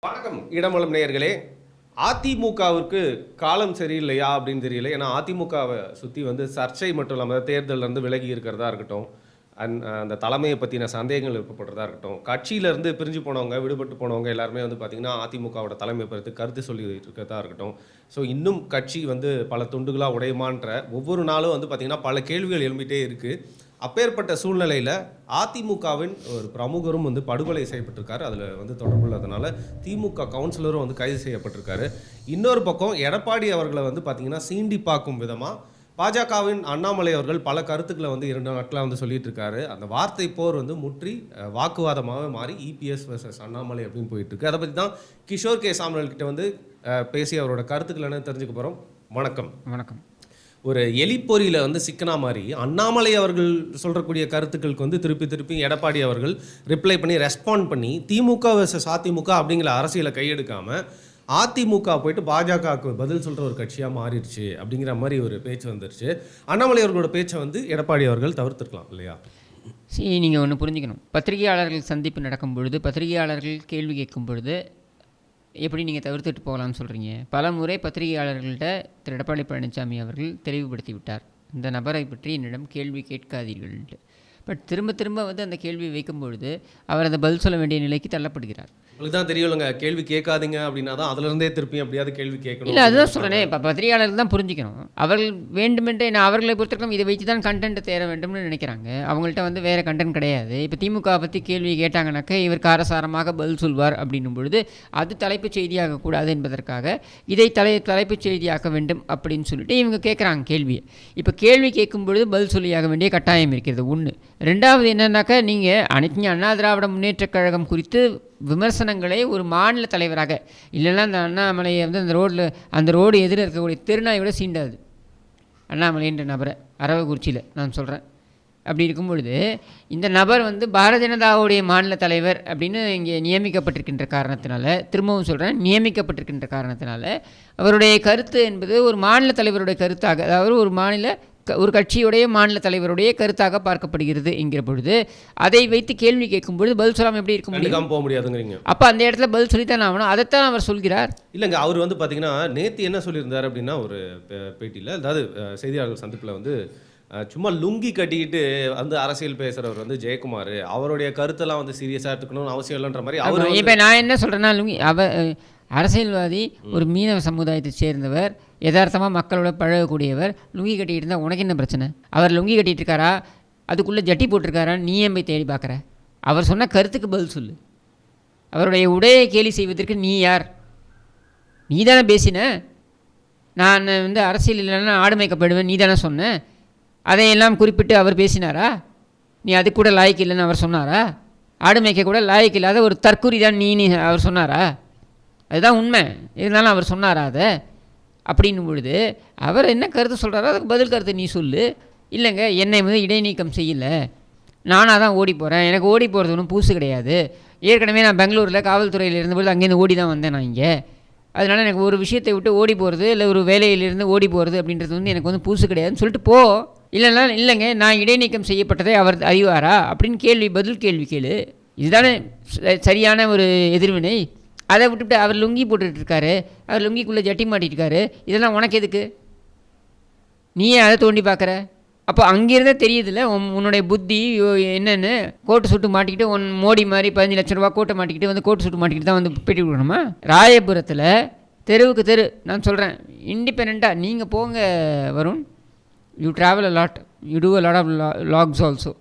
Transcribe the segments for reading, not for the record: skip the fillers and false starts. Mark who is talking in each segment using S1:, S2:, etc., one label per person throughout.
S1: வணக்கம் இடமலம் நேயர்களே. அதிமுகவிற்கு காலம் சரியில்லையா அப்படின்னு தெரியல. ஏன்னா அதிமுகவை சுற்றி சர்ச்சை மட்டும் இல்லாமல் தேர்தலிருந்து விலகி இருக்கிறதா இருக்கட்டும், அந்த தலைமையை பற்றின சந்தேகங்கள் எழுப்பப்படுறதா இருக்கட்டும், கட்சியிலேருந்து பிரிஞ்சு போனவங்க, விடுபட்டு போனவங்க எல்லாருமே பார்த்தீங்கன்னா அதிமுகவோட தலைமை பற்றி கருத்து சொல்லிட்டு இருக்கிறதா இருக்கட்டும். ஸோ இன்னும் கட்சி பல துண்டுகளாக உடையுமான்ற ஒவ்வொரு நாளும் பார்த்தீங்கன்னா பல கேள்விகள் எழும்பிட்டே இருக்குது. அப்பேற்பட்ட சூழ்நிலையில் அதிமுகவின் ஒரு பிரமுகரும் படுகொலை செய்யப்பட்டிருக்காரு. அதில் தொடர்புள்ளதுனால திமுக கவுன்சிலரும் கைது செய்யப்பட்டிருக்காரு. இன்னொரு பக்கம் எடப்பாடி அவர்களை பார்த்தீங்கன்னா சீண்டி பார்க்கும் விதமாக பாஜகவின் அண்ணாமலை அவர்கள் பல கருத்துக்களை 2 நாட்களாக சொல்லிட்டு இருக்காரு. அந்த வார்த்தை போர் முற்றி வாக்குவாதமாக மாறி இபிஎஸ் வர்சஸ் அண்ணாமலை அப்படின்னு போயிட்டு இருக்கு. அதை பற்றி தான் கிஷோர் கே சாமுவேல் கிட்ட பேசி அவரோட கருத்துக்கள் என்ன தெரிஞ்சுக்க போகிறோம். வணக்கம்.
S2: வணக்கம்.
S1: ஒரு எலிப்பொறியில் சிக்கனா மாதிரி அண்ணாமலை அவர்கள் சொல்கிறக்கூடிய கருத்துக்களுக்கு திருப்பி எடப்பாடி அவர்கள் ரிப்ளை பண்ணி ரெஸ்பாண்ட் பண்ணி திமுக வர்சஸ் அதிமுக அப்படிங்கிற அரசியலை கையெடுக்காமல் அதிமுக போயிட்டு பாஜகவுக்கு பதில் சொல்கிற ஒரு கட்சியாக மாறிடுச்சு அப்படிங்கிற மாதிரி ஒரு பேச்சு வந்துருச்சு. அண்ணாமலை அவர்களோட பேச்சை எடப்பாடி அவர்கள் தவிர்த்துருக்கலாம் இல்லையா?
S2: சரி, நீங்கள் ஒன்று புரிஞ்சுக்கணும். பத்திரிகையாளர்கள் சந்திப்பு நடக்கும் பொழுது, பத்திரிகையாளர்கள் கேள்வி கேட்கும் பொழுது எப்படி நீங்கள் தவிர்த்துட்டு போகலான்னு சொல்கிறீங்க? பல முறை பத்திரிகையாளர்கள்ட்ட திரு எடப்பாடி பழனிசாமி அவர்கள் தெளிவுபடுத்தி விட்டார், இந்த நபரை பற்றி என்னிடம் கேள்வி கேட்காதீர்கள்ட்டு. பட் திரும்ப திரும்ப அந்த கேள்வி வைக்கும் பொழுது அவர் அந்த பதில் சொல்ல வேண்டிய நிலைக்கு தள்ளப்படுகிறார்.
S1: உங்களுக்கு தான் தெரியுங்க, கேள்வி கேட்காதீங்க அப்படின்னா தான் அதுலேருந்தே திருப்பி அப்படியாவது கேள்வி கேட்கணும்.
S2: இல்லை, அதுதான் சொல்கிறேன். இப்போ பத்திரிகையாளர்கள் தான் புரிஞ்சுக்கணும். அவர்கள் வேண்டுமென்றே நான் அவர்களை பொறுத்திருக்கோம் இதை வச்சு தான் கண்டென்ட் தேர வேண்டும்னு நினைக்கிறாங்க. அவங்கள்ட்ட வேறு கண்டென்ட் கிடையாது. இப்போ திமுக பற்றி கேள்வி கேட்டாங்கனாக்கா இவர் காரசாரமாக பதில் சொல்வார் அப்படின்னும் பொழுது அது தலைப்புச் செய்தியாக கூடாது என்பதற்காக இதை தலைப்புச் செய்தியாக்க வேண்டும் அப்படின்னு சொல்லிட்டு இவங்க கேட்குறாங்க கேள்வியை. இப்போ கேள்வி கேட்கும் பொழுது பதில் சொல்லியாக வேண்டிய கட்டாயம் இருக்கிறது ஒன்று. ரெண்டாவது என்னன்னாக்கா, நீங்கள் அனைத்து அண்ணா திராவிட முன்னேற்றக் கழகம் குறித்து விமர்சனங்களை ஒரு மாநில தலைவராக, இல்லைன்னா அந்த அண்ணாமலையை அந்த ரோடு எதிர இருக்கக்கூடிய திருநாயோட சீண்டாது அண்ணாமலைன்ற நபரை அரவக்குறிச்சியில் நான் சொல்கிறேன். அப்படி இருக்கும் பொழுது இந்த நபர் பாரதிய ஜனதாவுடைய மாநில தலைவர் அப்படின்னு இங்கே நியமிக்கப்பட்டிருக்கின்ற காரணத்தினால, திரும்பவும் சொல்கிறேன், நியமிக்கப்பட்டிருக்கின்ற காரணத்தினால அவருடைய கருத்து என்பது ஒரு மாநில தலைவருடைய கருத்தாக, அதாவது ஒரு கட்சியுடைய மாநில தலைவருடைய கருத்தாக பார்க்கப்படுகிறது என்கிற பொழுது அதை வைத்து கேள்வி கேட்கும் பொழுது பதில் சொல்லாமல் எப்படி இருக்க முடியும்?
S1: போக முடியாதுங்கிறீங்க.
S2: அப்போ அந்த இடத்துல பதில் சொல்லித்தான் ஆகணும். அதைத்தான் அவர் சொல்கிறார்.
S1: இல்லைங்க, அவர் பார்த்தீங்கன்னா நேற்று என்ன சொல்லியிருந்தார் அப்படின்னா, ஒரு பேட்டியில், அதாவது செய்தியாளர்கள் சந்திப்பில் சும்மா லுங்கி கட்டிக்கிட்டு அரசியல் பேசுகிறவர் ஜெயக்குமார் அவருடைய கருத்தெல்லாம் சீரியஸாக எடுத்துக்கணும்னு அவசியம் இல்லைன்ற மாதிரி அவர்.
S2: இப்போ நான் என்ன சொல்கிறேன்னா, அரசியல்வாதி ஒரு மீனவ சமுதாயத்தை சேர்ந்தவர், யதார்த்தமாக மக்களோட பழகக்கூடியவர், லுங்கி கட்டிகிட்டு இருந்தால் உனக்கு என்ன பிரச்சனை? அவர் லுங்கி கட்டிகிட்டு இருக்காரா, அதுக்குள்ளே ஜட்டி போட்டிருக்காரா, நீ ஏன் போய் தேடி பார்க்குற? அவர் சொன்ன கருத்துக்கு பதில் சொல்லு. அவருடைய உடையை கேலி செய்வதற்கு நீ யார்? நீ தானே பேசின. நான் அரசியல் இல்லைன்னா ஆடு மேய்க்கப்படுவேன் நீ தானே சொன்ன. அதையெல்லாம் குறிப்பிட்டு அவர் பேசினாரா? நீ அது கூட லாய்க்கு இல்லைன்னு அவர் சொன்னாரா? ஆடு மேய்க்க கூட லாய்க்கு இல்லாத ஒரு தற்கூரி தான் நீ அவர் சொன்னாரா? அதுதான் உண்மை. இருந்தாலும் அவர் சொன்னாரா அதை? அப்படின்னும் பொழுது அவர் என்ன கருத்து சொல்கிறாரோ அதுக்கு பதில் கருத்து நீ சொல்லு. இல்லைங்க, என்னை இடைநீக்கம் செய்யலை, நானாக தான் ஓடி போகிறேன், எனக்கு ஓடி போகிறது ஒன்றும் புதுசு கிடையாது. ஏற்கனவே நான் பெங்களூரில் காவல்துறையில் இருந்தபொழுது அங்கேருந்து ஓடி தான் வந்தேன் நான் இங்கே. அதனால் எனக்கு ஒரு விஷயத்தை விட்டு ஓடி போகிறது, இல்லை ஒரு வேலையிலிருந்து ஓடி போகிறது அப்படின்றது எனக்கு புதுசு கிடையாதுன்னு சொல்லிட்டு போ. இல்லைன்னா இல்லைங்க நான் இடைநீக்கம் செய்யப்பட்டதை அவர் அறிவாரா அப்படின்னு பதில் கேள்வி கேளு. இதுதானே சரியான ஒரு எதிர்வினை. அதை விட்டுவிட்டு அவர் லுங்கி போட்டுட்ருக்காரு, அவர் லுங்கிக்குள்ளே ஜட்டி மாட்டிருக்காரு, இதெல்லாம் உனக்கு எதுக்கு? நீயே அதை தோண்டி பார்க்குற. அப்போ அங்கேருந்தே தெரியுதுல்ல உன்னுடைய புத்தி என்னென்னு. கோட்டு சுட்டு மாட்டிக்கிட்டு மோடி மாதிரி 15 லட்ச ரூபா கோட்டை மாட்டிக்கிட்டு கோட்டு சுட்டு மாட்டிக்கிட்டு தான் பெட்டி கொடுக்கணுமா? ராயபுரத்தில் தெருவுக்கு தெரு நான் சொல்கிறேன், இண்டிபெண்ட்டாக நீங்கள் போங்க Varun. You travel a lot, you do a lot of logs also.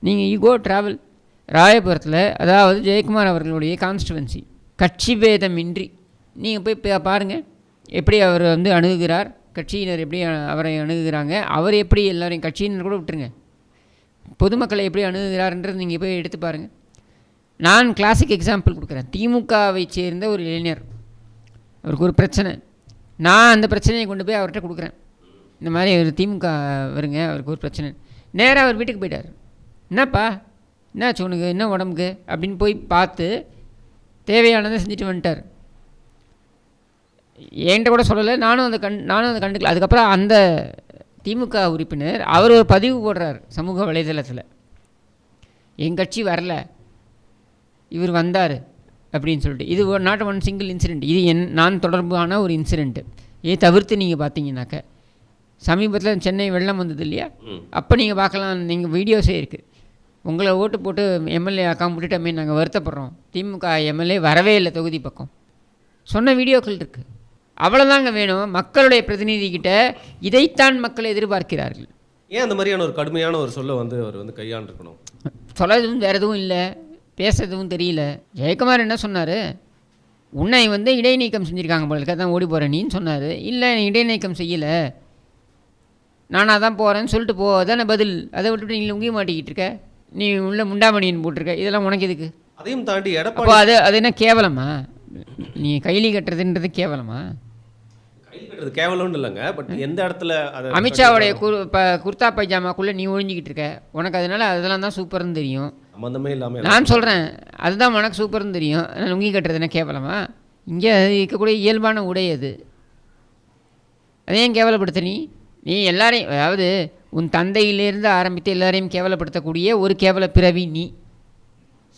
S2: நீங்கள் யூ கோ ட்ராவல். ராயபுரத்தில், அதாவது ஜெயக்குமார் அவர்களுடைய கான்ஸ்டுவன்சி, கட்சி பேதமின்றி நீங்கள் போய் பாருங்கள் எப்படி அவர் அணுகுகிறார், கட்சியினர் எப்படி அவரை அணுகுகிறாங்க, அவர் எப்படி எல்லோரையும் கட்சியினர் கூட விட்டுருங்க, பொதுமக்களை எப்படி அணுகுகிறார்ன்றது நீங்கள் போய் எடுத்து பாருங்கள். நான் கிளாசிக் எக்ஸாம்பிள் கொடுக்குறேன். திமுகவை சேர்ந்த ஒரு இளைஞர், அவருக்கு ஒரு பிரச்சனை, நான் அந்த பிரச்சனையை கொண்டு போய் அவர்கிட்ட கொடுக்குறேன். இந்த மாதிரி ஒரு திமுக வருங்க, அவருக்கு ஒரு பிரச்சனை. நேராக அவர் வீட்டுக்கு போயிட்டார். என்னப்பா என்னாச்சு உனக்கு, என்ன உடம்புக்கு அப்படின்னு போய் பார்த்து தேவையானதை செஞ்சுட்டு வந்துட்டார். என்கிட்ட கூட சொல்லலை, நானும் அந்த கண்டுக்கல. அதுக்கப்புறம் அந்த திமுக உறுப்பினர் அவர் ஒரு பதிவு போடுறார் சமூக வலைதளத்தில், என் கட்சி வரல, இவர் வந்தார், அப்படின்னு சொல்லிட்டு. இது நாட் ஒன் சிங்கிள் இன்சிடெண்ட், இது நான் தொடர்பான ஒரு இன்சிடெண்ட்டு. இதை தவிர்த்து நீங்கள் பார்த்தீங்கன்னாக்க சமீபத்தில் சென்னை வெள்ளம் வந்தது இல்லையா, அப்போ நீங்கள் பார்க்கலாம், நீங்கள் வீடியோஸே இருக்குது. உங்களை ஓட்டு போட்டு எம்எல்ஏ ஆக்காம விட்டுட்டோமே, நாங்கள் வருத்தப்படுறோம், திமுக எம்எல்ஏ வரவே இல்லை தொகுதி பக்கம், சொன்ன வீடியோக்கள் இருக்குது. அவ்வளோதாங்க வேணும். மக்களுடைய பிரதிநிதிக்கிட்ட இதைத்தான் மக்கள் எதிர்பார்க்கிறார்கள்.
S1: ஏன் அந்த மாதிரியான ஒரு கடுமையான ஒரு சொல்லை வந்து அவர் வந்து கையாண்டிருக்கணும்?
S2: சொல்ல எதுவும் வேறு எதுவும் இல்லை, பேச எதுவும் தெரியல. ஜெயக்குமார் என்ன சொன்னார், உன்னை வந்து இடைநீக்கம் செஞ்சுருக்காங்க போல இருக்க, தான் ஓடி போகிறேன் நீன்னு சொன்னார். இல்லை நீ இடைநீக்கம் செய்யலை, நானாக தான் போகிறேன்னு சொல்லிட்டு போ, அதானே பதில். அதை விட்டுட்டு நீ லுங்கி மாட்டிக்கிட்டு இருக்க, நீ உள்ள முண்டாமணின்னு போட்டிருக்க, இதெல்லாம் உனக்கு எதுக்கு?
S1: அதையும் தாண்டி எடப்பாடி
S2: அப்போ அது என்ன கேவலமா? நீ கைலி கட்டுறதுன்றது கேவலமா?
S1: கைலி கட்டுறது கேவலம்னு இல்லைங்க, பட் எந்த இடத்துல
S2: அமித்ஷாவுடைய குர்தா பைஜாமாக்குள்ளே நீ ஒழிஞ்சிக்கிட்டு இருக்க, உனக்கு அதனால அதெல்லாம் தான் சூப்பர்னு தெரியும்.
S1: சம்மந்தமே இல்லாமல்
S2: நான் சொல்கிறேன், அதுதான் உனக்கு சூப்பர்னு தெரியும். லுங்கி கட்டுறது என்ன கேவலமா? இங்கே இருக்கக்கூடிய இயல்பான உடை அது, அதையும் கேவலப்படுத்த நீ எல்லாரையும், அதாவது உன் தந்தையிலேருந்து ஆரம்பித்து எல்லாரையும் கேவலப்படுத்தக்கூடிய ஒரு கேவல பிறவி நீ.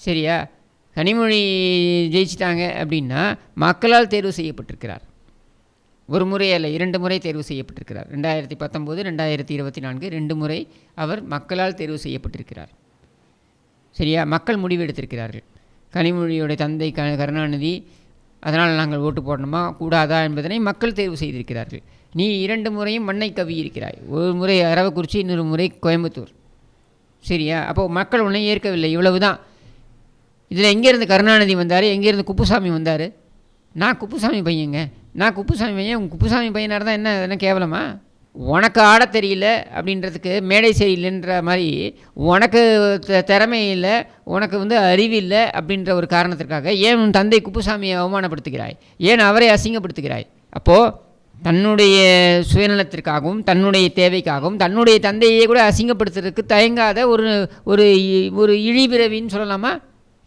S2: சரியா? கனிமொழி ஜெயிச்சிட்டாங்க அப்படின்னா மக்களால் தேர்வு செய்யப்பட்டிருக்கிறார். ஒரு முறை அல்ல, 2 முறை தேர்வு செய்யப்பட்டிருக்கிறார். 2019, 2024 2 முறை அவர் மக்களால் தேர்வு செய்யப்பட்டிருக்கிறார். சரியா? மக்கள் முடிவு எடுத்திருக்கிறார்கள். கனிமொழியோட தந்தை கருணாநிதி, அதனால் நாங்கள் ஓட்டு போடணுமா கூடாதா என்பதனை மக்கள் தேர்வு செய்திருக்கிறார்கள். நீ 2 முறையும் மண்ணை கவி இருக்கிறாய். ஒரு முறை அரவக்குறிச்சி, இன்னொரு முறை கோயம்புத்தூர். சரியா? அப்போது மக்கள் உன்னை ஏற்கவில்லை, இவ்வளவு தான். இதில் எங்கேருந்து கருணாநிதி வந்தார், எங்கேருந்து குப்புசாமி வந்தார்? நான் குப்புசாமி பையங்க, நான் குப்புசாமி பையன். உங்கள் குப்புசாமி பையனாக தான் என்ன கேவலமா? உனக்கு ஆட தெரியல அப்படின்றதுக்கு மேடை சரியில்லைன்ற மாதிரி, உனக்கு திறமை இல்லை, உனக்கு வந்து அறிவில்லை அப்படின்ற ஒரு காரணத்திற்காக ஏன் உன் தந்தை குப்புசாமியை அவமானப்படுத்துகிறாய், ஏன் அவரை அசிங்கப்படுத்துகிறாய்? அப்போது தன்னுடைய சுயநலத்திற்காகவும் தன்னுடைய தேவைக்காகவும் தன்னுடைய தந்தையை கூட அசிங்கப்படுத்துறதுக்கு தயங்காத ஒரு இழிபிறவின்னு சொல்லலாமா?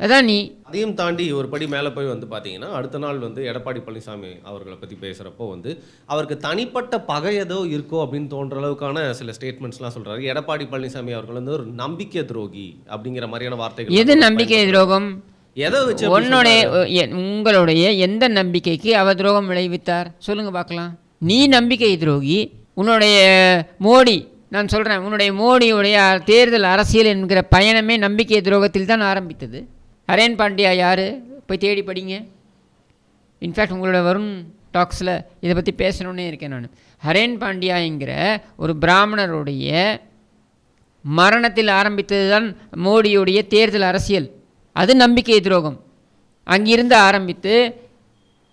S2: அதான் நீ.
S1: அதையும் தாண்டி ஒரு படி மேலே போய் வந்து பார்த்தீங்கன்னா, அடுத்த நாள் வந்து எடப்பாடி பழனிசாமி அவர்களை பற்றி பேசுகிறப்போ வந்து அவருக்கு தனிப்பட்ட பகை ஏதோ இருக்கோ அப்படின்னு தோன்ற அளவுக்கான சில ஸ்டேட்மெண்ட்ஸ்லாம் சொல்கிறாரு. எடப்பாடி பழனிசாமி அவர்கள் வந்து ஒரு நம்பிக்கை துரோகி அப்படிங்கிற மாதிரியான வார்த்தைகள்.
S2: எது நம்பிக்கை துரோகம்?
S1: எதை வச்சு?
S2: உங்களுடைய எந்த நம்பிக்கைக்கு அவர் துரோகம் விளைவித்தார் சொல்லுங்க பார்க்கலாம். நீ நம்பிக்கை துரோகி. உன்னுடைய மோடி, நான் சொல்கிறேன், உன்னுடைய மோடியுடைய தேர்தல் அரசியல் என்கிற பயணமே நம்பிக்கை துரோகத்தில் தான் ஆரம்பித்தது. ஹரேன் பாண்டியா யார்? போய் தேடி படிங்க. இன்ஃபேக்ட் உங்களோட வருண் டாக்ஸில் இதை பற்றி பேசணுன்னே இருக்கேன் நான். ஹரேன் பாண்டியா என்கிற ஒரு பிராமணருடைய மரணத்தில் ஆரம்பித்தது தான் மோடியுடைய தேர்தல் அரசியல். அது நம்பிக்கை துரோகம். அங்கிருந்து ஆரம்பித்து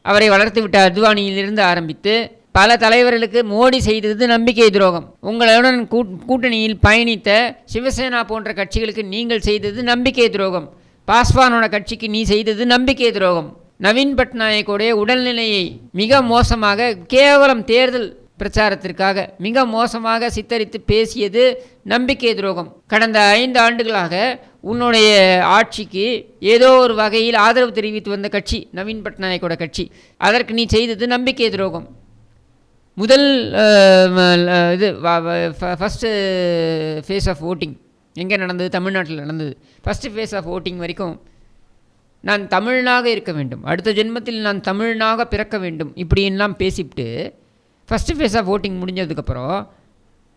S2: அவரை வளர்த்து விட்ட அத்வானியிலிருந்து ஆரம்பித்து பல தலைவர்களுக்கு மோடி செய்தது நம்பிக்கை துரோகம். உங்களுடன் கூட்டணியில் பயணித்த சிவசேனா போன்ற கட்சிகளுக்கு நீங்கள் செய்தது நம்பிக்கை துரோகம். பாஸ்வானோட கட்சிக்கு நீ செய்தது நம்பிக்கை துரோகம். நவீன் பட்நாயக்கோடைய உடல்நிலையை மிக மோசமாக, கேவலம் தேர்தல் பிரச்சாரத்திற்காக மிக மோசமாக சித்தரித்து பேசியது நம்பிக்கை துரோகம். கடந்த 5 ஆண்டுகளாக உன்னுடைய ஆட்சிக்கு ஏதோ ஒரு வகையில் ஆதரவு தெரிவித்து வந்த கட்சி நவீன் பட்நாயக்கோட கட்சி. அதற்கு நீ செய்தது நம்பிக்கை துரோகம். முதல் இது ஃபஸ்ட்டு ஃபேஸ் ஆஃப் ஓட்டிங் எங்கே நடந்தது? தமிழ்நாட்டில் நடந்தது. ஃபஸ்ட்டு ஃபேஸ் ஆஃப் ஓட்டிங் வரைக்கும் நான் தமிழனாக இருக்க வேண்டும், அடுத்த ஜென்மத்தில் நான் தமிழனாக பிறக்க வேண்டும் இப்படின்லாம் பேசிவிட்டு ஃபஸ்ட்டு ஃபேஸ் ஆஃப் ஓட்டிங் முடிஞ்சதுக்கப்புறம்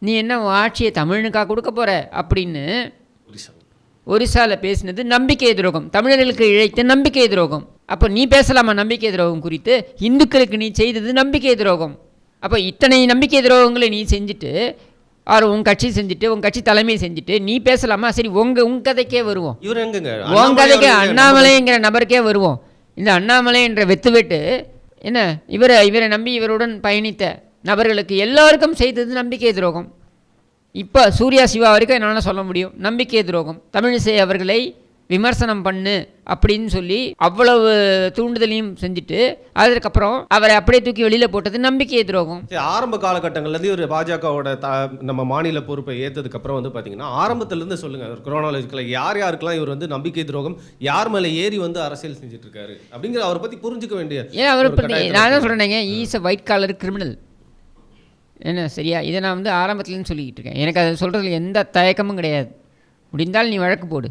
S2: நீ என்ன ஆட்சியை தமிழனுக்காக கொடுக்க போகிற அப்படின்னு ஒரிசாவில் பேசினது நம்பிக்கை துரோகம். தமிழர்களுக்கு இழைத்த நம்பிக்கை துரோகம். அப்போ நீ பேசலாமா நம்பிக்கை துரோகம் குறித்து? இந்துக்களுக்கு நீ செய்தது நம்பிக்கை துரோகம். அப்போ இத்தனை நம்பிக்கை துரோகங்களை நீ செஞ்சுட்டு, உன் கட்சி செஞ்சுட்டு, உன் கட்சி தலைமை செஞ்சுட்டு நீ பேசலாமா? சரி, உன் கதைக்கே வருவோம். உன் கதைக்கே அண்ணாமலைங்கிற நபருக்கே வருவோம். இந்த அண்ணாமலை என்ற வெத்து என்ன இவரை நம்பி இவருடன் பயணித்த நபர்களுக்கு எல்லோருக்கும் செய்தது நம்பிக்கை துரோகம். இப்போ சூர்யா சிவா வரைக்கும் என்னால் சொல்ல முடியும் நம்பிக்கை துரோகம். தமிழிசை அவர்களை விமர்சனம் பண்ணு அப்படின்னு சொல்லி அவ்வளவு தூண்டுதலையும் செஞ்சுட்டு அதுக்கப்புறம் அவரை அப்படியே தூக்கி வெளியில் போட்டது நம்பிக்கை துரோகம்.
S1: ஆரம்ப காலகட்டங்கள்லேருந்து ஒரு பாஜகவோட நம்ம மாநில பொறுப்பை ஏற்றதுக்கப்புறம் வந்து பார்த்தீங்கன்னா, ஆரம்பத்திலேருந்து சொல்லுங்கள் குரோனாலஜிக்கல யார் யாருக்கெல்லாம் இவர் வந்து நம்பிக்கை துரோகம், யார் மேலே ஏறி வந்து அரசியல் செஞ்சுட்டு இருக்காரு அப்படிங்கிற அவரை பற்றி புரிஞ்சுக்க வேண்டிய.
S2: ஏன் அவரை பற்றி நான் தான் சொல்கிறேங்க, is a white collar criminal. என்ன சரியா? இதை நான் வந்து ஆரம்பத்துலேருந்து சொல்லிக்கிட்டு இருக்கேன். எனக்கு அதை சொல்கிறதுல எந்த தயக்கமும் கிடையாது. முடிந்தால் நீ வழக்கு போடு.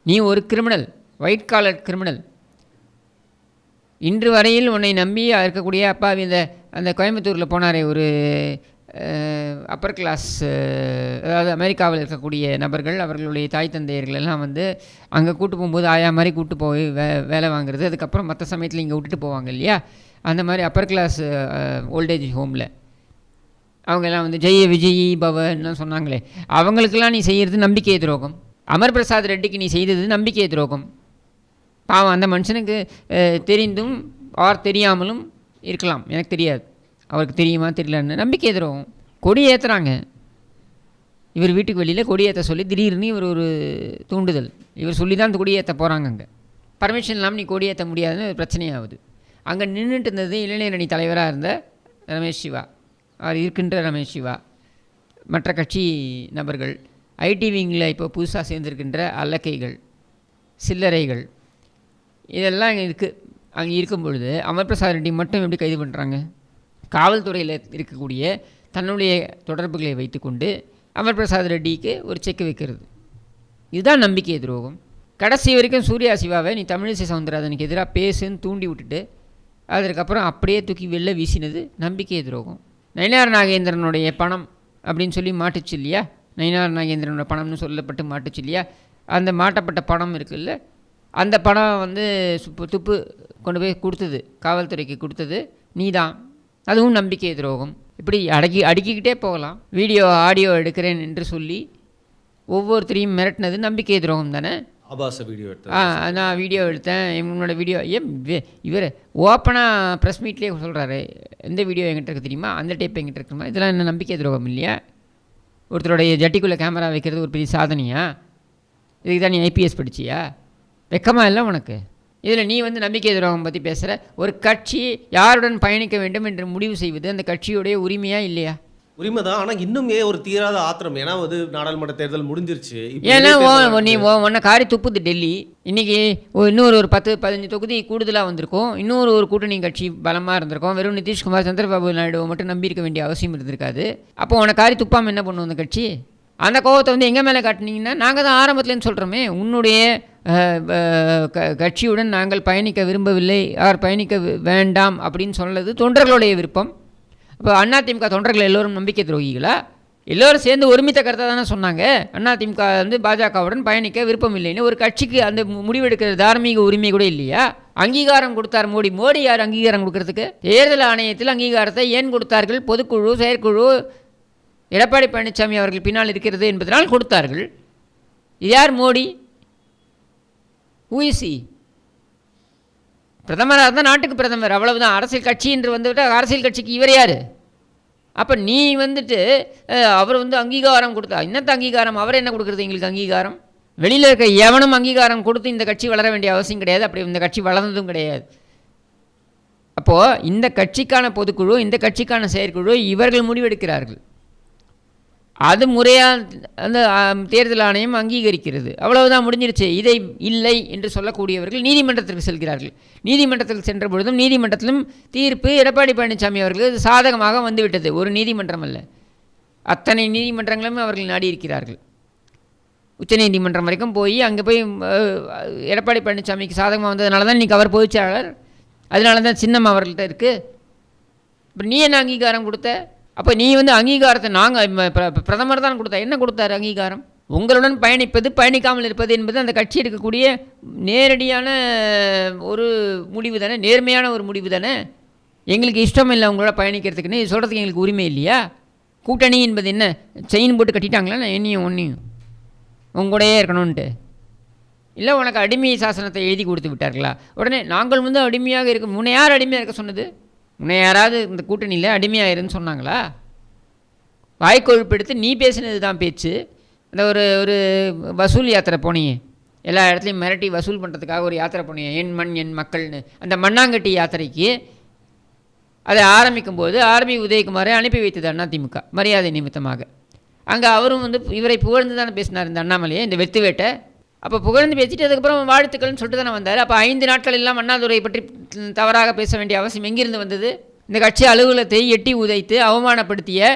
S2: நீ ஒரு கிரிமினல், ஒயிட் காலர் கிரிமினல். இன்று வரையில் உன்னை நம்பி இருக்கக்கூடிய அப்பாவி அந்த கோயம்புத்தூரில் போனாரே ஒரு அப்பர் கிளாஸ், அதாவது அமெரிக்காவில் இருக்கக்கூடிய நபர்கள், அவர்களுடைய தாய் தந்தையர்கள் எல்லாம் வந்து அங்கே கூட்டு போகும்போது ஆயா மாதிரி கூட்டு போய் வேலை வாங்குறது, அதுக்கப்புறம் மற்ற சமயத்தில் இங்கே விட்டுட்டு போவாங்க இல்லையா, அந்த மாதிரி அப்பர் கிளாஸ் ஓல்டேஜ் ஹோமில் அவங்கெல்லாம் வந்து ஜெய விஜய் பவன்லாம் சொன்னாங்களே, அவங்களுக்கெல்லாம் நீ செய்கிறது நம்பிக்கை துரோகம். அமர் பிரசாத் ரெட்டிக்கு நீ செய்தது நம்பிக்கை துரோகம். பாவம், அந்த மனுஷனுக்கு தெரிந்தும் ஆர் தெரியாமலும் இருக்கலாம், எனக்கு தெரியாது, அவருக்கு தெரியுமா தெரியலன்னு. நம்பிக்கை துரோகம். கொடி ஏற்றுறாங்க, இவர் வீட்டுக்கு வெளியில் கொடி ஏற்ற சொல்லி திடீர்னு இவர் ஒரு தூண்டுதல், இவர் சொல்லி தான் அந்த கொடி ஏற்ற போகிறாங்க. அங்கே பர்மிஷன் இல்லாமல் நீ கொடி ஏற்ற முடியாதுன்னு பிரச்சனையாகுது. அங்கே நின்றுட்டு இருந்தது இளைஞரணி தலைவராக இருந்த ரமேஷ் சிவா, அவர் இருக்கின்ற ரமேஷ் சிவா, மற்ற கட்சி நபர்கள், ஐடி விங்கில் இப்போ புதுசாக சேர்ந்துருக்கின்ற அல்லக்கைகள், சில்லறைகள், இதெல்லாம் அங்கே இருக்குது. அங்கே இருக்கும் பொழுது அமர் பிரசாத் ரெட்டி மட்டும் எப்படி கைது பண்ணுறாங்க? காவல்துறையில் இருக்கக்கூடிய தன்னுடைய தொடர்புகளை வைத்துக்கொண்டு அமர் பிரசாத் ரெட்டிக்கு ஒரு செக் வைக்கிறது. இதுதான் நம்பிக்கை துரோகம். கடைசி வரைக்கும் சூர்யா சிவாவை நீ தமிழிசை சவுந்தரராஜனுக்கு எதிராக பேசுன்னு தூண்டி விட்டுட்டு அதற்கப்புறம் அப்படியே தூக்கி வெளில வீசினது நம்பிக்கை துரோகம். நயினார் நாகேந்திரனுடைய பணம் அப்படின்னு சொல்லி மாட்டுச்சு இல்லையா, நயினார் நாகேந்திரனோட பணம்னு சொல்லப்பட்டு மாட்டுச்சு இல்லையா, அந்த மாட்டப்பட்ட பணம் இருக்குல்ல, அந்த பணம் வந்து துப்பு கொண்டு போய் கொடுத்தது, காவல்துறைக்கு கொடுத்தது நீ தான், அதுவும் நம்பிக்கை துரோகம். இப்படி அடுக்கிக்கிட்டே போகலாம். வீடியோ ஆடியோ எடுக்கிறேன் என்று சொல்லி ஒவ்வொருத்தரையும் மிரட்டினது நம்பிக்கை துரோகம் தானே.
S1: ஆபாச வீடியோ எடுத்தேன்,
S2: நான் வீடியோ எடுத்தேன், இவனோட வீடியோ இவர் ஓப்பனாக ப்ரெஸ் மீட்லேயே சொல்கிறாரு, எந்த வீடியோ எங்கிட்ட இருக்குது தெரியுமா, அந்த டேப் எங்கிட்ட இருக்குமா, இதெல்லாம் என்ன நம்பிக்கை துரோகம் இல்லையா? ஒருத்தருடைய ஜட்டிக்குள்ளே கேமரா வைக்கிறது ஒரு பெரிய சாதனையா? இதுக்கு தான் நீ ஐபிஎஸ் படிச்சியா? வெக்கமாக இல்லை உனக்கு? இதில் நீ வந்து நம்பிக்கை துரோகம் பற்றி பேசுகிற. ஒரு கட்சி யாருடன் பயணிக்க வேண்டும் என்று முடிவு செய்வது அந்த கட்சியுடைய உரிமையாக இல்லையா?
S1: உரிமை தான். ஆனால் இன்னும் ஒரு தீராத ஆத்திரம், ஏன்னா வந்து நாடாளுமன்ற தேர்தல் முடிஞ்சிருச்சு.
S2: ஏன்னா நீ உன்னை காரி துப்புது டெல்லி. இன்றைக்கி இன்னொரு ஒரு 10-15 தொகுதி கூடுதலாக வந்திருக்கும், இன்னொரு ஒரு கூட்டணி கட்சி பலமாக இருந்திருக்கும். வெறும் நிதிஷ்குமார் சந்திரபாபு நாயுடுவை மட்டும் நம்பி இருக்க வேண்டிய அவசியம் இருந்திருக்காது. அப்போ உன்னை காரி துப்பாமல் என்ன பண்ணுவோம் அந்த கட்சி? அந்த கோபத்தை வந்து எங்கள் மேலே காட்டினீங்கன்னா நாங்கள் தான் ஆரம்பத்துலேருந்து சொல்கிறோமே, உன்னுடைய கட்சியுடன் நாங்கள் பயணிக்க விரும்பவில்லை, யார் பயணிக்க வேண்டாம் அப்படின்னு சொன்னது தொண்டர்களுடைய விருப்பம். அப்போ அதிமுக தொண்டர்கள் எல்லோரும் நம்பிக்கை துரோகிகளா? எல்லோரும் சேர்ந்து ஒருமித்த கருத்தை தானே சொன்னாங்க. அதிமுக வந்து பாஜகவுடன் பயணிக்க விருப்பம் இல்லைன்னு ஒரு கட்சிக்கு அந்த முடிவெடுக்கிற தார்மீக உரிமை கூட இல்லையா? அங்கீகாரம் கொடுத்தார் மோடி. மோடி யார் அங்கீகாரம் கொடுக்கறதுக்கு? தேர்தல் ஆணையத்தில் அங்கீகாரத்தை ஏன் கொடுத்தார்கள்? பொதுக்குழு, செயற்குழு, எடப்பாடி பழனிசாமி அவர்கள் பின்னால் இருக்கிறது என்பதனால் கொடுத்தார்கள். யார் மோடி? ஊசி பிரதமராக தான் நாட்டுக்கு பிரதமர், அவ்வளவுதான். அரசியல் கட்சி என்று வந்துவிட்டால் அரசியல் கட்சிக்கு இவர் யார்? அப்போ நீ வந்துட்டு அவர் வந்து அங்கீகாரம் கொடுத்தா என்னத்த அங்கீகாரம்? அவர் என்ன கொடுக்குறது எங்களுக்கு அங்கீகாரம்? வெளியில் இருக்க எவனும் அங்கீகாரம் கொடுத்து இந்த கட்சி வளர வேண்டிய அவசியம் கிடையாது. அப்படி இந்த கட்சி வளர்ந்ததும் கிடையாது. அப்போது இந்த கட்சிக்கான பொதுக்குழு, இந்த கட்சிக்கான செயற்குழு இவர்கள் முடிவெடுக்கிறார்கள். அது முறையாக அந்த தேர்தல் ஆணையம் அங்கீகரிக்கிறது. அவ்வளவுதான், முடிஞ்சிருச்சு. இதை இல்லை என்று சொல்லக்கூடியவர்கள் நீதிமன்றத்திற்கு செல்கிறார்கள். நீதிமன்றத்தில் சென்ற பொழுதும் நீதிமன்றத்திலும் தீர்ப்பு எடப்பாடி பழனிசாமி அவர்களுக்கு சாதகமாக வந்துவிட்டது. ஒரு நீதிமன்றம் அல்ல, அத்தனை நீதிமன்றங்களும் அவர்கள் நாடி இருக்கிறார்கள். உச்சநீதிமன்றம் வரைக்கும் போய் அங்கே போய் எடப்பாடி பழனிசாமிக்கு சாதகமாக வந்ததுனால தான் இன்றைக்கி அவர் பொதுச்செயலாளர், அதனால தான் சின்னம் அவர்கள்ட்ட இருக்குது. இப்போ நீ என்ன அங்கீகாரம் கொடுத்த? அப்போ நீ வந்து அங்கீகாரத்தை நாங்கள் பிரதமர் தான் கொடுத்தா. என்ன கொடுத்தாரு அங்கீகாரம்? உங்களுடன் பயணிப்பது, பயணிக்காமல் இருப்பது என்பது அந்த கட்சி எடுக்கக்கூடிய நேரடியான ஒரு முடிவு தானே, நேர்மையான ஒரு முடிவு தானே. எங்களுக்கு இஷ்டம் இல்லை உங்களோட பயணிக்கிறதுக்குன்னு சொல்கிறதுக்கு எங்களுக்கு உரிமை இல்லையா? கூட்டணி என்பது என்ன, செயின் போட்டு கட்டிட்டாங்களா நான் என்னையும் ஒன்றையும் உங்கூடையே இருக்கணும்ன்ட்டு? இல்லை உனக்கு அடிமை சாசனத்தை எழுதி கொடுத்து விட்டார்களா? உடனே நாங்கள் வந்து அடிமையாக இருக்க, முன்ன யார் அடிமையாக இருக்க சொன்னது? உன்னை யாராவது இந்த கூட்டணியில் அடிமையாயிருன்னு சொன்னாங்களா? வாய்க்கொழுப்பெடுத்து நீ பேசினது தான் பேச்சு. அந்த ஒரு வசூல் யாத்திரை போனியே, எல்லா இடத்துலையும் மிரட்டி வசூல் பண்ணுறதுக்காக ஒரு யாத்திரை போனியே, என் மண் என் மக்கள்னு. அந்த மண்ணாங்கட்டி யாத்திரைக்கு அதை ஆரம்பிக்கும் போது ஆர்பி உதயகுமாரை அனுப்பி வைத்தது அதிமுக மரியாதை நிமித்தமாக. அங்கே அவரும் வந்து இவரை புகழ்ந்து தானே பேசினார் இந்த அண்ணாமலையை, இந்த வெத்து வேட்டை. அப்போ புகழ்ந்து பேசிட்டு அதுக்கப்புறம் வாழ்த்துக்கள்னு சொல்லிட்டு தானே வந்தார். அப்போ 5 நாட்கள் எல்லாம் அண்ணாதுரையை பற்றி தவறாக பேச வேண்டிய அவசியம் எங்கிருந்து வந்தது? இந்த கட்சி அலுவலகத்தை எட்டி உதைத்து அவமானப்படுத்திய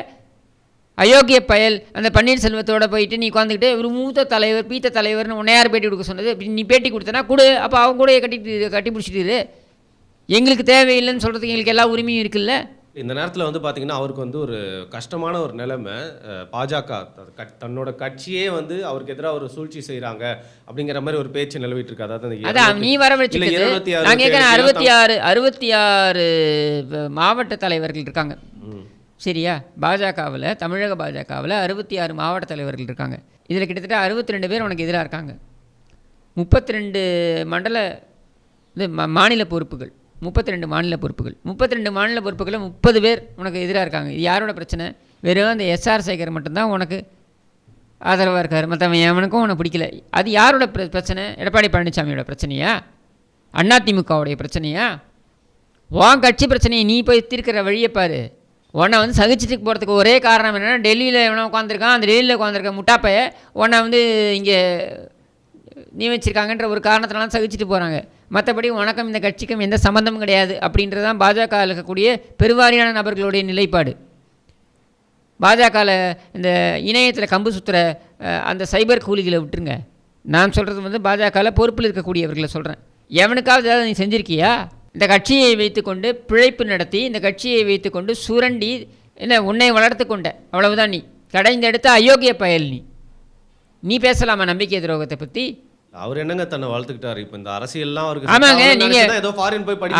S2: அயோக்கிய பயல் அந்த பன்னீர்செல்வத்தோடு போயிட்டு நீ உட்காந்துக்கிட்டு ஒரு மூத்த தலைவர், பீத்த தலைவர்னு உன்னை யார் பேட்டி கொடுக்க சொன்னது? நீ பேட்டி கொடுத்தனா கொடு, அப்போ அவங்க கூட கட்டி பிடிச்சிட்டு எங்களுக்கு தேவையில்லைன்னு சொல்கிறதுக்கு எங்களுக்கு எல்லா உரிமையும் இருக்குல்ல.
S1: இந்த நேரத்தில் வந்து பார்த்தீங்கன்னா அவருக்கு வந்து ஒரு கஷ்டமான ஒரு நிலைமை. பாஜக தன்னோட கட்சியே வந்து அவருக்கு எதிராக ஒரு சூழ்ச்சி செய்கிறாங்க அப்படிங்கிற மாதிரி ஒரு பேச்சு நிலவிட்டு இருக்கு. அதாவது
S2: அதான் நீ வர வச்சுக்கிட்டு நான் கேட்குறேன். 66 மாவட்ட தலைவர்கள் இருக்காங்க சரியா? பாஜகவில், தமிழக பாஜகவில் 66 மாவட்ட தலைவர்கள் இருக்காங்க. இதில் கிட்டத்தட்ட 62 பேர் உனக்கு எதிராக இருக்காங்க. 32 மண்டல இது மாநில பொறுப்புகள், 32 மாநில பொறுப்புகள், 32 மாநில பொறுப்புகளில் 30 பேர் உனக்கு எதிராக இருக்காங்க. இது யாரோட பிரச்சனை? வெறும் அந்த எஸ்ஆர் சேகர் மட்டும்தான் உனக்கு ஆதரவாக இருக்கார். மற்றவன் எவனுக்கும் உனக்கு பிடிக்கல. அது யாரோட பிரச்சனை? எடப்பாடி பழனிசாமியோட பிரச்சனையா? அதிமுகவுடைய பிரச்சனையா? உன் கட்சி பிரச்சனையை நீ போய் தீர்க்கிற வழியை பாரு. உன்னை வந்து சகிச்சுட்டு போகிறதுக்கு ஒரே காரணம் என்னென்னா, டெல்லியில் எவனோ உட்காந்துருக்கான், அந்த டெல்லியில் உட்காந்துருக்க முட்டாப்பைய உன்னை வந்து இங்கே நியமிச்சிருக்காங்கன்ற ஒரு காரணத்தினால சகிச்சுட்டு போகிறாங்க. மற்றபடி உனக்கும் இந்த கட்சிக்கும் எந்த சம்மந்தமும் கிடையாது அப்படின்றது தான் பாஜக இருக்கக்கூடிய பெருவாரியான நபர்களுடைய நிலைப்பாடு. பாஜகவில் இந்த இணையத்தில் கம்பு சுற்றுற அந்த சைபர் கூலிகளை விட்டுருங்க. நான் சொல்கிறது வந்து பாஜகவில் பொறுப்பில் இருக்கக்கூடியவர்களை சொல்கிறேன். எவனுக்காவது ஏதாவது நீ செஞ்சுருக்கியா? இந்த கட்சியை வைத்துக்கொண்டு பிழைப்பு நடத்தி, இந்த கட்சியை வைத்துக்கொண்டு சுரண்டி என்ன உன்னை வளர்த்து கொண்ட, அவ்வளவுதான். நீ கடைந்தெடுத்த அயோக்கிய பயல். நீ பேசலாமா நம்பிக்கை துரோகத்தை பற்றி?
S1: அவர் என்னங்க தன்னை வளர்த்துக்கிட்டாரு. இப்போ இந்த அரசியல்லாம் அவருக்கு
S2: ஆமாங்க. நீங்கள்
S1: ஏதோ ஃபாரின் போய்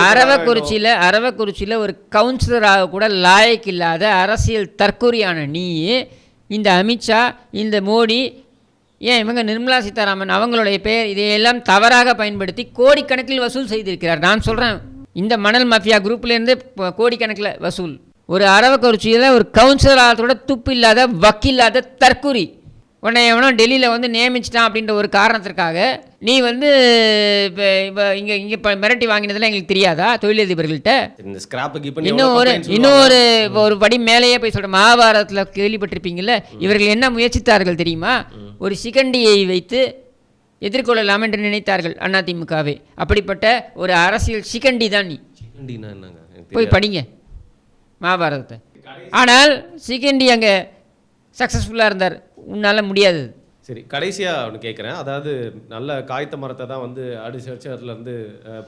S2: அரவக்குறிச்சியில் ஒரு கவுன்சிலராக கூட லாயக் இல்லாத அரசியல் தற்கொலையான நீ, இந்த அமித்ஷா, இந்த மோடி, ஏன் இவங்க நிர்மலா சீதாராமன் அவங்களுடைய பெயர் இதையெல்லாம் தவறாக பயன்படுத்தி கோடிக்கணக்கில் வசூல் செய்திருக்கிறார். நான் சொல்கிறேன், இந்த மணல் மாஃபியா குரூப்லேருந்து கோடிக்கணக்கில் வசூல். ஒரு அரவக்குறிச்சியில் ஒரு கவுன்சிலராக துப்பு இல்லாத வக்கில்லாத தற்கொலை உன்னை எவனோ டெல்லியில் வந்து நியமிச்சிட்டான் அப்படின்ற ஒரு காரணத்திற்காக நீ வந்து இப்போ இங்கே இப்போ மிரட்டி வாங்கினதெல்லாம் எங்களுக்கு தெரியாதா தொழிலதிபர்கள்ட்ட? இன்னும் ஒரு படி மேலேயே போய் சொல்கிறேன். மகாபாரதத்தில் கேள்விப்பட்டிருப்பீங்கள்ல, இவர்கள் என்ன முயற்சித்தார்கள் தெரியுமா? ஒரு சிகண்டியை வைத்து எதிர்கொள்ளலாம் என்று நினைத்தார்கள் அதிமுகவே. அப்படிப்பட்ட ஒரு அரசியல் சிகண்டி தான் நீ. போய் படிங்க மகாபாரதத்தை. ஆனால் சிகண்டி அங்கே சக்ஸஸ்ஃபுல்லாக இருந்தார், உன்னால் முடியாது.
S1: சரி, கடைசியாக ஒன்று கேட்குறேன். அதாவது நல்ல காய்த்த மரத்தை தான் வந்து அடிச்சு அதுலேருந்து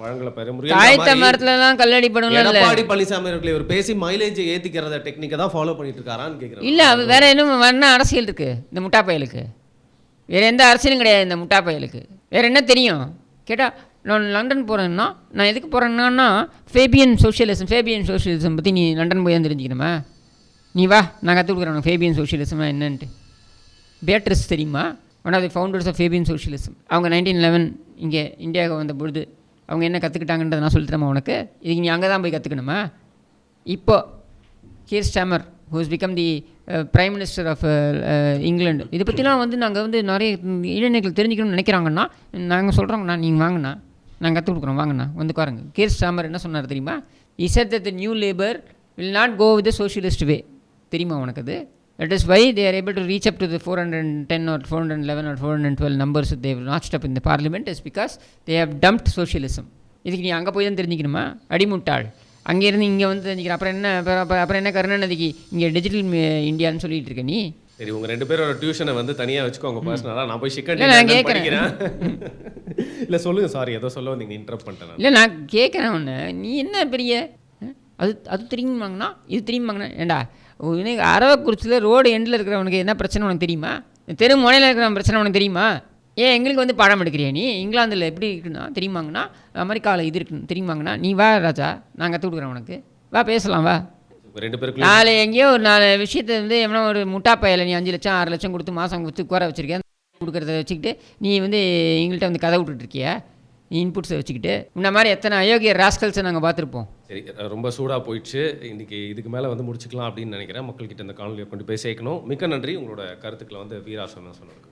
S1: பழங்களை பெற முடியும்.
S2: காய்த்த மரத்தில் தான் கல்லடி படும்.
S1: எடப்பாடி பழனிசாமி அவர்கள் இவர் பேசி மைலேஜ் ஏற்றிக்கிறத டெக்னிக்கை தான் ஃபாலோ பண்ணிட்டு இருக்காரான்னு கேட்குறேன்.
S2: இல்லை, அது வேற என்ன அரசியல் இருக்குது இந்த முட்டா பயலுக்கு? வேறு எந்த அரசியலும் கிடையாது இந்த முட்டா பயலுக்கு. வேறு என்ன தெரியும் கேட்டால், நான் லண்டன் போகிறேன்னா நான் எதுக்கு போகிறேன்னா ஃபேபியன் சோஷியலிசம் பற்றி நீ லண்டன் போய் தான் தெரிஞ்சுக்கணுமா? நீ வா, நான் கற்றுக் கொடுக்குறேன் உனக்கு ஃபேபியன் சோஷியலிசம்னா என்னன்ட்டு. பேட்ரிஸ் தெரியுமா? One of the founders of Fabian socialism. அவங்க 1911 இங்கே இந்தியாவுக்கு வந்த பொழுது அவங்க என்ன கற்றுக்கிட்டாங்கன்றதை நான் சொல்லித்தரமா உனக்கு? இதுக்கு நீ அங்கே தான் போய் கற்றுக்கணுமா? இப்போ Keir Starmer who's become the prime minister of England, இதை பற்றிலாம் வந்து நாங்கள் வந்து நிறைய இளைஞர்கள் தெரிஞ்சுக்கணும்னு நினைக்கிறாங்கன்னா நாங்கள் சொல்கிறோங்கண்ணா, நீங்கள் வாங்கண்ணா, நாங்கள் கற்றுக் கொடுக்குறோம், வாங்கண்ணா வந்து பாருங்க. கீர் ஸ்டாமர் என்ன சொன்னார் தெரியுமா? He said that the new labor will not go with the socialist way. தெரியுமா உனக்கு அது? That is why they are able to reach up to the 410 or 411 or 412 numbers that they have notched up in the parliament, is because they have dumped socialism. இதுக்கு நீ அங்கே போய் தான் தெரிஞ்சுக்கணுமா? அடிமுட்டாள். அங்கேருந்து இங்கே வந்து தெரிஞ்சுக்கிறேன். அப்புறம் என்ன கருணாநிதிக்கு இங்கே டிஜிட்டல் இந்தியான்னு சொல்லிட்டு இருக்க நீ?
S1: சரி, உங்கள் 2 பேரோட டியூஷனை வந்து தனியாக வச்சுக்கோங்க பர்சனலாக. நான் போய்
S2: நான் கேட்குறேன்.
S1: இல்லை சொல்லுங்கள், சாரி ஏதோ சொல்ல வந்தீங்க, இன்டரப்ட் பண்ணிட்டேன்.
S2: இல்லை நான் கேட்குறேன் ஒன்று, நீ என்ன பெரிய அது தெரியுமாங்கண்ணா, இது தெரியுமாங்கண்ணா? ஏண்டா உனக்கு அரவக்குறிச்சியில் ரோடு எண்டில் இருக்கிறவனுக்கு என்ன பிரச்சனை உனக்கு தெரியுமா? தெரு முனையில் இருக்கிற பிரச்சனை உனக்கு தெரியுமா? ஏன் எங்களுக்கு வந்து பாடம் எடுக்கிறியா நீ? இங்கிலாந்தில் எப்படி இருக்குன்னா தெரியுமாங்கண்ணா, அமெரிக்காவில் இது இருக்குன்னு தெரியுமாங்கண்ணா? நீ வா ராஜா, நான் கற்றுக் கொடுக்குறேன் உனக்கு, வா பேசலாம், வா.
S1: 2 பேருக்கு
S2: நாலு எங்கேயோ ஒரு 4 விஷயத்தை வந்து எவனோ ஒரு முட்டா பையில நீ 5 லட்சம் 6 லட்சம் கொடுத்து மாதம் கொடுத்து குறை வச்சுருக்கேன் கொடுக்குறத வச்சுக்கிட்டு நீ வந்து எங்கள்கிட்ட வந்து கதை விட்டுட்ருக்கியா? இன்புட்ஸை வச்சுக்கிட்டு இந்த மாதிரி எத்தனை அயோக்கிய ராஸ்கல்ஸை நாங்கள் பார்த்துருப்போம்.
S1: சரி, ரொம்ப சூடாக போயிடுச்சு. இன்றைக்கி இதுக்கு மேலே வந்து முடிச்சுக்கலாம் அப்படின்னு நினைக்கிறேன். மக்கள்கிட்ட இந்த காணொலியை கொண்டு போய் சேர்க்கணும். மிக்க நன்றி. உங்களோட கருத்துக்களை வந்து வீராசனம் சொன்னதுக்கு.